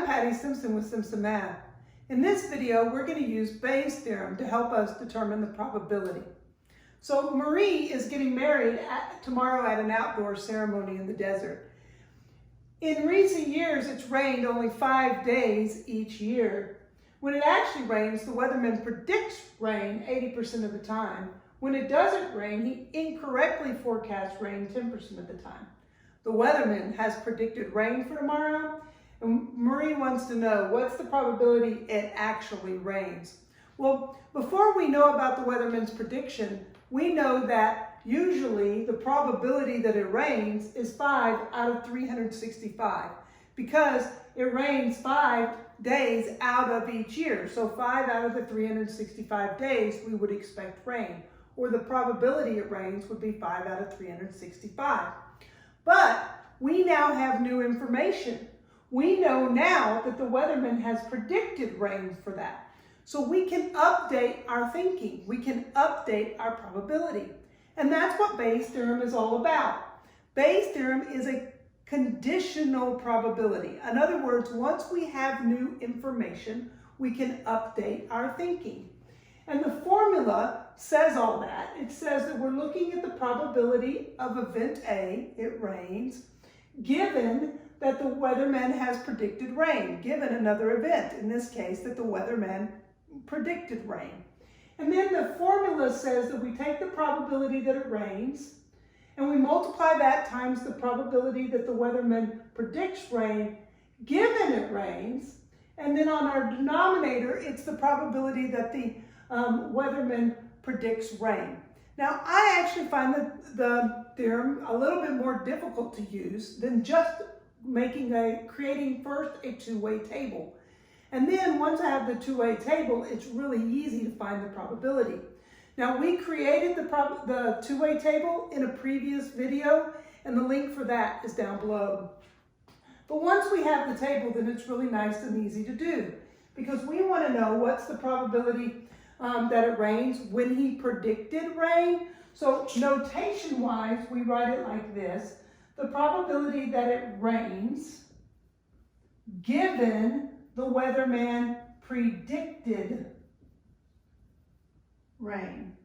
Patty Simpson with Simpson Math. In this video, we're going to use Bayes' theorem to help us determine the probability. So Marie is getting married tomorrow at an outdoor ceremony in the desert. In recent years, it's rained only 5 days each year. When it actually rains, the weatherman predicts rain 80% of the time. When it doesn't rain, he incorrectly forecasts rain 10% of the time. The weatherman has predicted rain for tomorrow, and Marie wants to know what's the probability it actually rains. Well, before we know about the weatherman's prediction, we know that usually the probability that it rains is 5 out of 365 because it rains 5 days out of each year. So 5 out of the 365 days we would expect rain, or the probability it rains would be 5 out of 365. But we now have new information. We know now that the weatherman has predicted rain for that. So we can update our thinking. We can update our probability. And that's what Bayes' theorem is all about. Bayes' theorem is a conditional probability. In other words, once we have new information, we can update our thinking. And the formula says all that. It says that we're looking at the probability of event A, it rains, given that the weatherman has predicted rain, given another event, in this case that the weatherman predicted rain. And then the formula says that we take the probability that it rains and we multiply that times the probability that the weatherman predicts rain, given it rains, and then on our denominator, it's the probability that the weatherman predicts rain. Now, I actually find the theorem a little bit more difficult to use than just creating first a two-way table. And then once I have the two-way table, it's really easy to find the probability. Now, we created the two-way table in a previous video, and the link for that is down below. But once we have the table, then it's really nice and easy to do, because we want to know what's the probability that it rains when he predicted rain. So notation-wise, we write it like this: the probability that it rains given the weatherman predicted rain.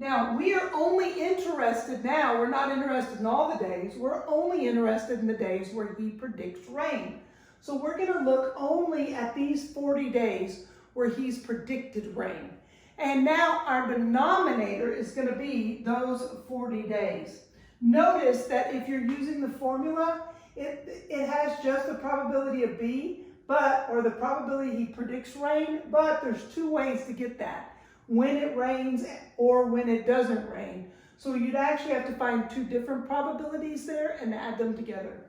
Now, we are only interested now, we're not interested in all the days, we're only interested in the days where he predicts rain. So we're going to look only at these 40 days where he's predicted rain. And now our denominator is going to be those 40 days. Notice that if you're using the formula, it has just the probability of B, or the probability he predicts rain, but there's two ways to get that: when it rains or when it doesn't rain. So you'd actually have to find two different probabilities there and add them together.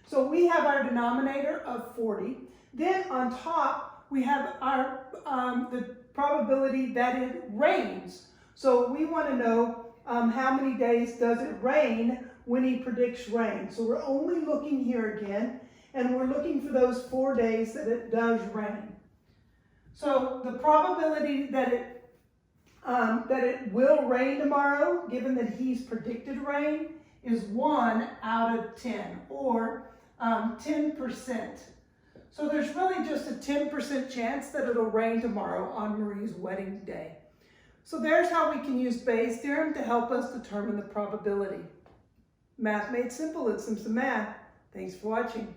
So we have our denominator of 40. Then on top, we have our the probability that it rains. So we want to know how many days does it rain when he predicts rain. So we're only looking here again, and we're looking for those 4 days that it does rain. So the probability that it will rain tomorrow, given that he's predicted rain, is 1 out of 10, or 10%. So there's really just a 10% chance that it'll rain tomorrow on Marie's wedding day. So there's how we can use Bayes' theorem to help us determine the probability. Math made simple at Simpson Math. Thanks for watching.